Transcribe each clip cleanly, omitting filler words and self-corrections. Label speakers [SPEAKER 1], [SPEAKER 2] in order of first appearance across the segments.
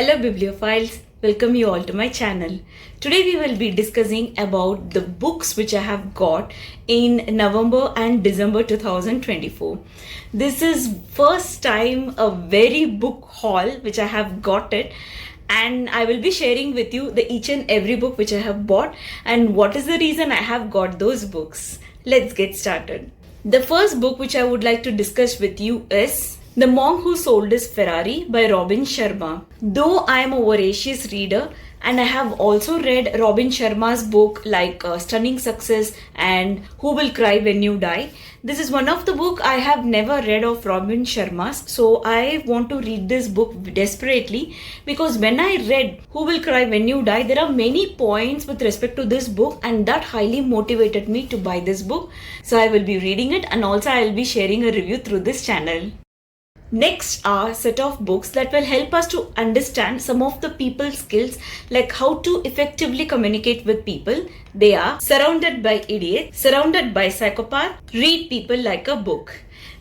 [SPEAKER 1] Hello bibliophiles, welcome you all to my channel. Today we will be discussing about the books which I have got in November and December 2024. This is first time a very book haul which I have got it, and I will be sharing with you the each and every book which I have bought and what is the reason I have got those books. Let's get started. The first book which I would like to discuss with you is The Monk Who Sold His Ferrari by Robin Sharma. Though I am a voracious reader and I have also read Robin Sharma's book like Stunning Success and Who Will Cry When You Die, this is one of the book I have never read of Robin Sharma's, so I want to read this book desperately because when I read Who Will Cry When You Die, there are many points with respect to this book and that highly motivated me to buy this book. So I will be reading it and also I will be sharing a review through this channel. Next are set of books that will help us to understand some of the people skills like how to effectively communicate with people. They are Surrounded by Idiots, Surrounded by Psychopaths, Read People Like a Book.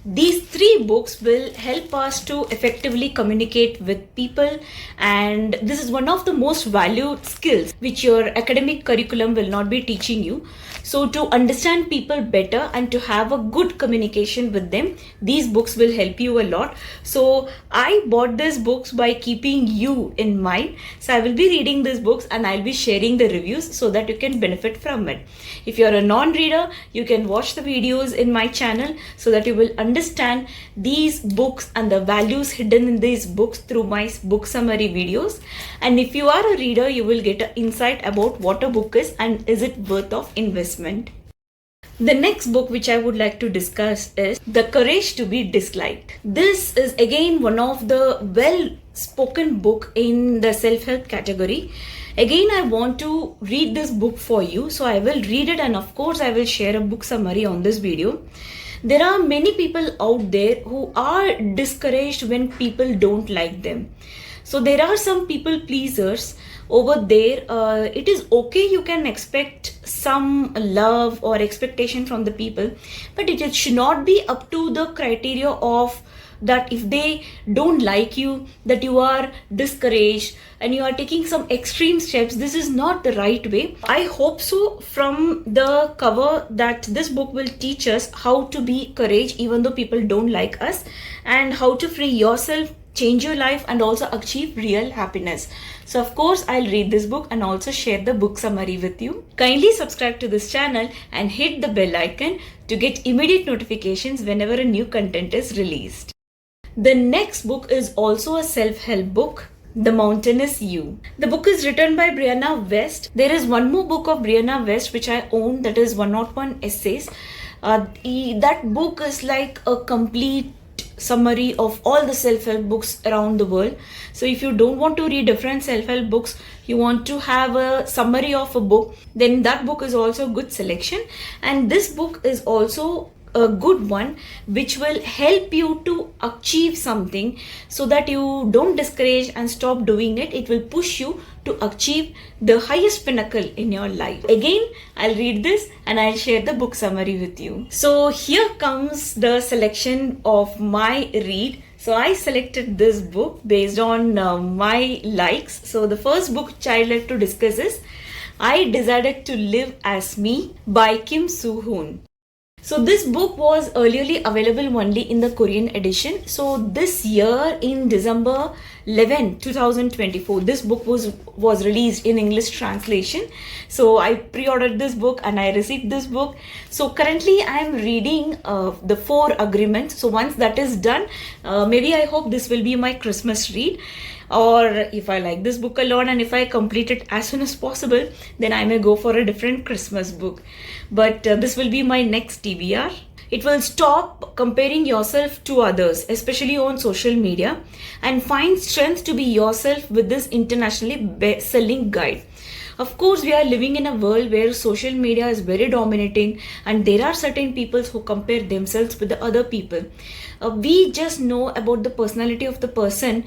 [SPEAKER 1] These three books will help us to effectively communicate with people, and this is one of the most valued skills which your academic curriculum will not be teaching you. So to understand people better and to have a good communication with them, these books will help you a lot. So I bought these books by keeping you in mind. So I will be reading these books and I'll be sharing the reviews so that you can benefit from it. If you're a non-reader, you can watch the videos in my channel so that you will understand these books and the values hidden in these books through my book summary videos. And if you are a reader, you will get an insight about what a book is and is it worth of investment. The next book which I would like to discuss is The Courage to Be Disliked. This is again one of the well-spoken book in the self-help category. Again, I want to read this book for you, so I will read it and of course I will share a book summary on this video. There are many people out there who are discouraged when people don't like them. So there are some people pleasers over there. It is okay, you can expect some love or expectation from the people, but it should not be up to the criteria of that if they don't like you, that you are discouraged and you are taking some extreme steps. This is not the right way. I hope so from the cover that this book will teach us how to be courage even though people don't like us, and how to free yourself, change your life and also achieve real happiness. So of course I'll read this book and also share the book summary with you. Kindly subscribe to this channel and hit the bell icon to get immediate notifications whenever a new content is released. The next book is also a self-help book, The Mountain Is You. The book is written by Brianna West. There is one more book of Brianna West which I own, that is 101 Essays. That book is like a complete summary of all the self-help books around the world. So if you don't want to read different self-help books, you want to have a summary of a book, then that book is also a good selection. And this book is also a good one which will help you to achieve something so that you don't discourage and stop doing it. It will push you to achieve the highest pinnacle in your life. Again, I'll read this and I'll share the book summary with you. So here comes the selection of my read. So I selected this book based on my likes. So the first book which I'd like to discuss is I Decided to Live As Me by Kim Soo-hoon. So this book was earlier available only in the Korean edition. So this year in December 11, 2024, this book was released in English translation. So I pre-ordered this book and I received this book. So currently I am reading the 4 Agreements. So once that is done, maybe I hope this will be my Christmas read. Or if I like this book a lot and if I complete it as soon as possible, then I may go for a different Christmas book. But this will be my next TBR. It will stop comparing yourself to others, especially on social media, and find strength to be yourself with this internationally best-selling guide. Of course, we are living in a world where social media is very dominating and there are certain people who compare themselves with the other people. We just know about the personality of the person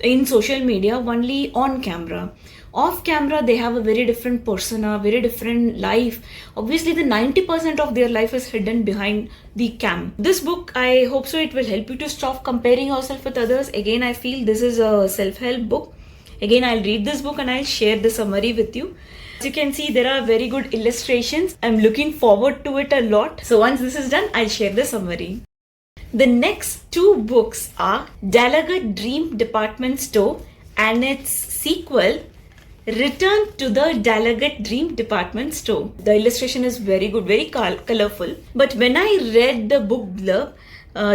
[SPEAKER 1] in social media only on camera. Off camera, they have a very different persona, very different life. Obviously, the 90% of their life is hidden behind the cam. This book, I hope so, it will help you to stop comparing yourself with others. Again, I feel this is a self-help book. Again, I'll read this book and I'll share the summary with you. As you can see, there are very good illustrations. I'm looking forward to it a lot. So once this is done, I'll share the summary. The next two books are Dalagat Dream Department Store and its sequel, Return to the Dalagat Dream Department Store. The illustration is very good, very colorful. But when I read the book blurb,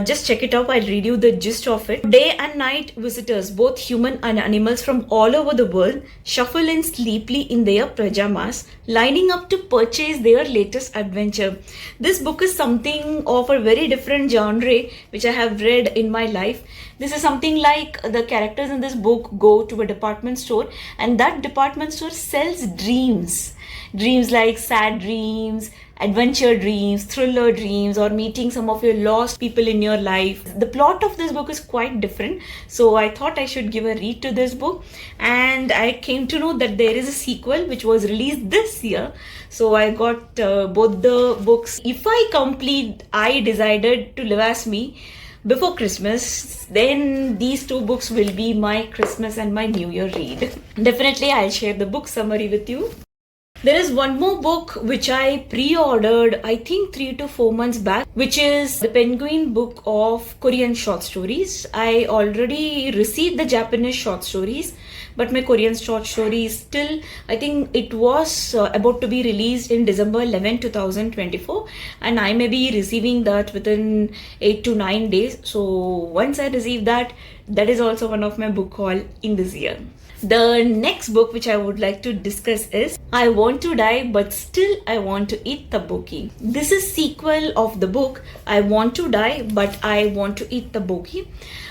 [SPEAKER 1] just check it out, I'll read you the gist of it. Day and night visitors, both human and animals from all over the world, shuffle in sleepily in their pajamas, lining up to purchase their latest adventure. This book is something of a very different genre which I have read in my life. This is something like the characters in this book go to a department store, and that department store sells dreams. Dreams like sad dreams, adventure dreams, thriller dreams, or meeting some of your lost people in your life. The plot of this book is quite different, so I thought I should give a read to this book, and I came to know that there is a sequel which was released this year. So I got both the books. If I complete I Decided to Live As Me before Christmas, then these two books will be my Christmas and my New Year read. Definitely I'll share the book summary with you. There is one more book which I pre-ordered, I think 3 to 4 months back, which is the Penguin book of Korean short stories. I already received the Japanese short stories, but my Korean short stories still, I think it was about to be released in December 11, 2024, and I may be receiving that within 8 to 9 days. So once I receive that, that is also one of my book haul in this year. The next book which I would like to discuss is I Want to Die But Still I Want to Eat Tteokbokki. This is sequel of the book I Want to Die But I Want to Eat Tteokbokki.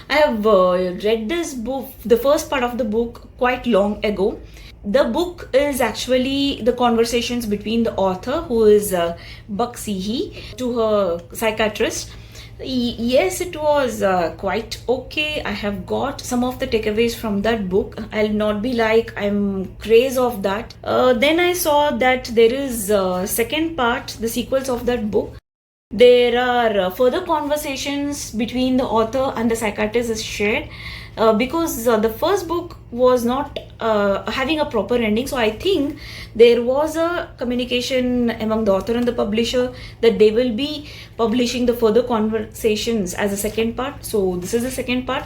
[SPEAKER 1] I have read this book, the first part of the book, quite long ago. The book is actually the conversations between the author, who is Bak Si-hee, to her psychiatrist. Yes, it was quite okay. I have got some of the takeaways from that book. I'll not be like I'm crazy of that. Then I saw that there is a second part, the sequels of that book. There are further conversations between the author and the psychiatrist is shared. Because the first book was not having a proper ending, so I think there was a communication among the author and the publisher that they will be publishing the further conversations as a second part. So this is the second part.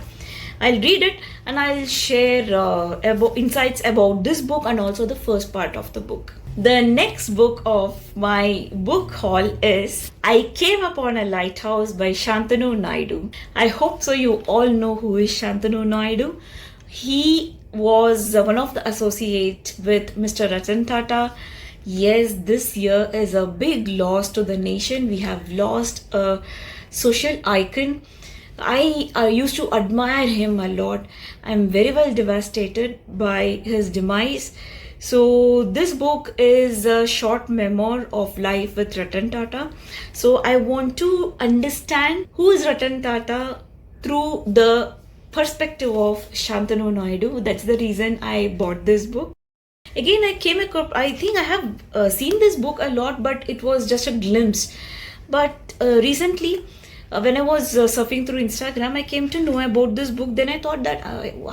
[SPEAKER 1] I'll read it and I'll share insights about this book and also the first part of the book. The next book of my book haul is I Came Upon a Lighthouse by Shantanu Naidu. I hope so you all know who is Shantanu Naidu. He was one of the associates with Mr. Ratan Tata. Yes, this year is a big loss to the nation. We have lost a social icon. I used to admire him a lot. I'm very well devastated by his demise. So this book is a short memoir of life with Ratan Tata. So I want to understand who is Ratan Tata through the perspective of Shantanu Naidu. That's the reason I bought this book. Again, I came across, I think I have seen this book a lot, but it was just a glimpse. But recently, when I was surfing through Instagram, I came to know about this book. Then I thought that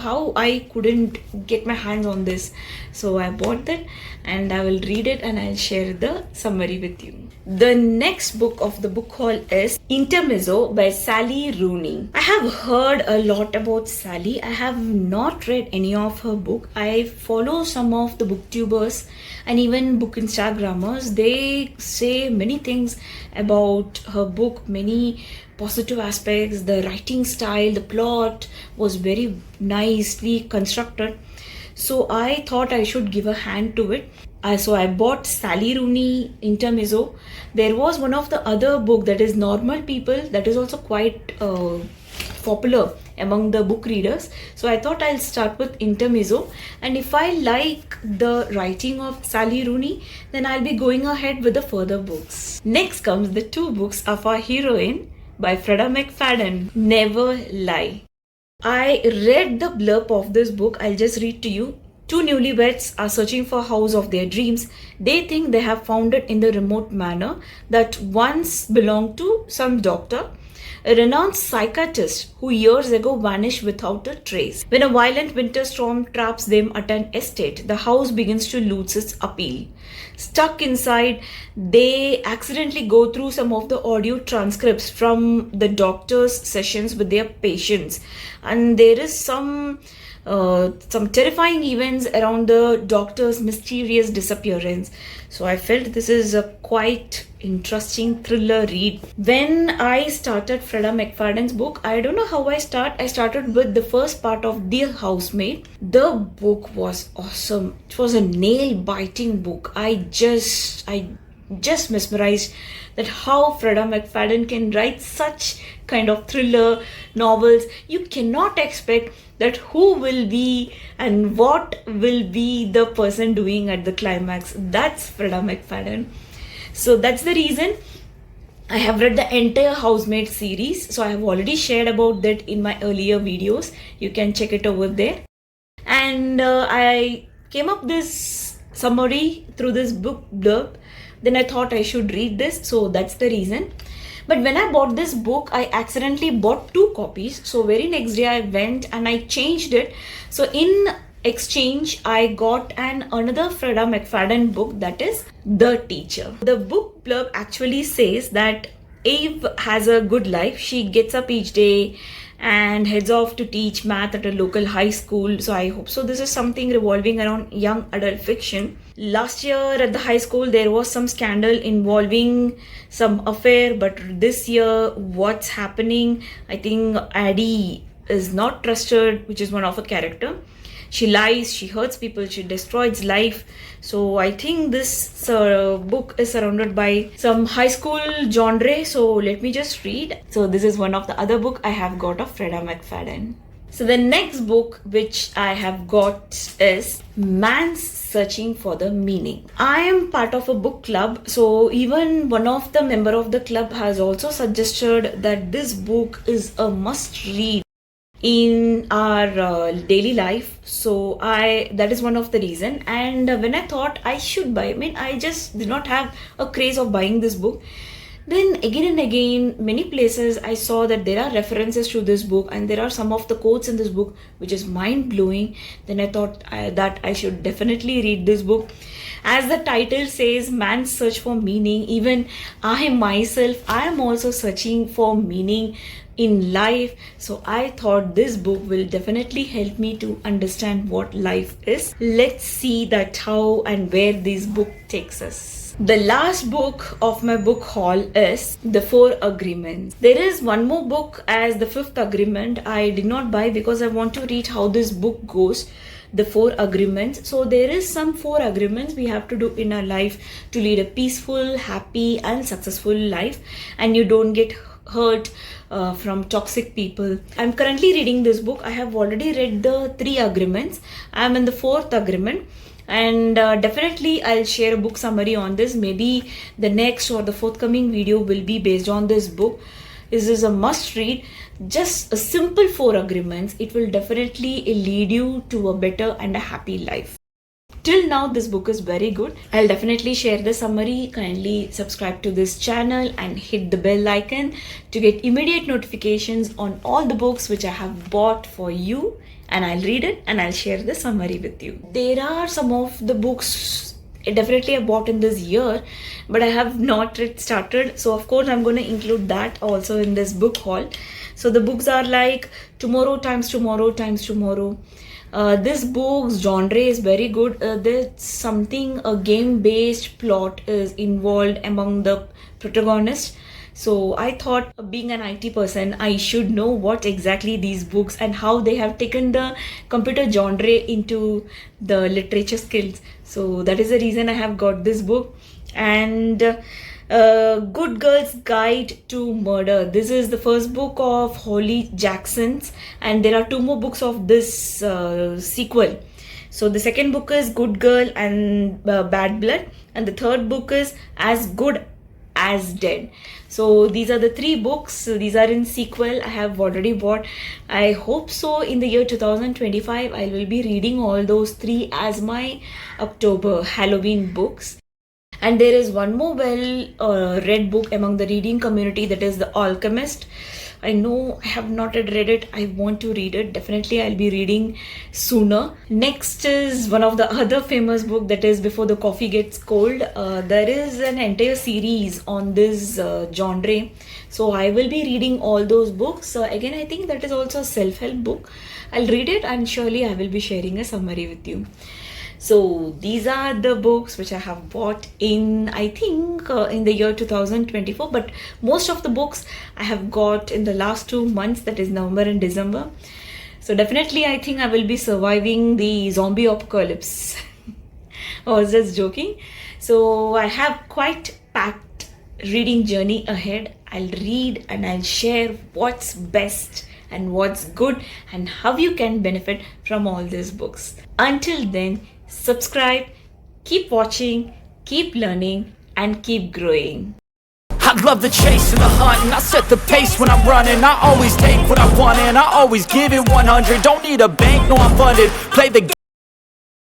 [SPEAKER 1] how I couldn't get my hands on this. So I bought that and I will read it and I'll share the summary with you. The next book of the book haul is Intermezzo by Sally Rooney. I have heard a lot about Sally. I have not read any of her book. I follow some of the booktubers and even book Instagrammers. They say many things about her book, many positive aspects. The writing style, the plot was very nicely constructed. So I thought I should give a hand to it. So I bought Sally Rooney Intermezzo. There was one of the other book that is Normal People, that is also quite popular among the book readers. So I thought I'll start with Intermezzo, and if I like the writing of Sally Rooney, then I'll be going ahead with the further books. Next comes the two books of our heroine by Freda McFadden, Never Lie. I read the blurb of this book. I'll just read to you. Two newlyweds are searching for a house of their dreams. They think they have found it in the remote manor that once belonged to some doctor. a renowned psychiatrist who years ago vanished without a trace. When a violent winter storm traps them at an estate, the house begins to lose its appeal. Stuck inside, they accidentally go through some of the audio transcripts from the doctor's sessions with their patients, and there is some terrifying events around the doctor's mysterious disappearance. So I felt this is a quite interesting thriller read. When I started Freda McFadden's book, I don't know how I started with the first part of Dear Housemaid. The book was awesome. It was a nail-biting book. I just mesmerized that how Freda McFadden can write such kind of thriller novels. You cannot expect that who will be and what will be the person doing at the climax. That's Freda McFadden. So that's the reason I have read the entire Housemaid series. So I have already shared about that in my earlier videos. You can check it over there. And I came up this summary through this book blurb. Then I thought I should read this. So that's the reason. But when I bought this book, I accidentally bought 2 copies. So very next day I went and I changed it. So in exchange, I got another Freda McFadden book, that is The Teacher. The book blurb actually says that Eve has a good life. She gets up each day and heads off to teach math at a local high school. So I hope so. This is something revolving around young adult fiction. Last year at the high school, there was some scandal involving some affair. But this year, what's happening? I think Addie is not trusted, which is one of her character. She lies, she hurts people, she destroys life. So I think this book is surrounded by some high school genre. So let me just read. So this is one of the other book I have got of Freda McFadden. So the next book which I have got is Man's Searching for the Meaning. I am part of a book club. So even one of the member of the club has also suggested that this book is a must read in our daily life. So that is one of the reason. And when I thought I should buy, I just did not have a craze of buying this book. Then again and again, many places I saw that there are references to this book and there are some of the quotes in this book which is mind-blowing. Then I thought that I should definitely read this book. As the title says, Man's Search for Meaning, even I myself, I am also searching for meaning in life. So I thought this book will definitely help me to understand what life is. Let's see that how and where this book takes us. The last book of my book haul is The 4 Agreements. There is one more book as The 5th Agreement. I did not buy because I want to read how this book goes. The 4 Agreements. So there is some 4 agreements we have to do in our life to lead a peaceful, happy and successful life, and you don't get hurt from toxic people. I'm currently reading this book. I have already read the 3 agreements. I'm in the 4th agreement. And definitely I'll share a book summary on this. Maybe the next or the forthcoming video will be based on this book. This is a must read. Just a simple 4 agreements. It will definitely lead you to a better and a happy life. Till now, this book is very good. I'll definitely share the summary. Kindly subscribe to this channel and hit the bell icon to get immediate notifications on all the books which I have bought for you. And I'll read it and I'll share the summary with you. There are some of the books definitely I bought in this year, but I have not yet started. So of course, I'm going to include that also in this book haul. So the books are like Tomorrow Times Tomorrow Times Tomorrow. This book's genre is very good. There's something, a game-based plot is involved among the protagonists. So I thought, being an IT person, I should know what exactly these books and how they have taken the computer genre into the literature skills. So that is the reason I have got this book. And Good Girl's Guide to Murder. This is the first book of Holly Jackson's, and there are 2 more books of this sequel. So the second book is Good Girl and Bad Blood, and the third book is As Good as Dead. So these are the 3 books. These are in sequel. I have already bought. I hope so in the year 2025 I will be reading all those 3 as my October Halloween books. And there is one more well read book among the reading community, that is The Alchemist. I know I have not yet read it. I want to read it. Definitely I'll be reading sooner. Next is one of the other famous book, that is Before the Coffee Gets Cold. There is an entire series on this genre. So I will be reading all those books. Again, I think that is also a self-help book. I'll read it and surely I will be sharing a summary with you. So these are the books which I have bought in, I think, in the year 2024. But most of the books I have got in the last 2 months, that is November and December. So definitely I think I will be surviving the zombie apocalypse. I was just joking. So I have quite packed reading journey ahead. I'll read and I'll share what's best and what's good and how you can benefit from all these books. Until then, subscribe, keep watching, keep learning, and keep growing.
[SPEAKER 2] I love the chase and the hunt, and I set the pace when I'm running. I always take what I want and I always give it 100. Don't need a bank, no, I'm funded. Play the game.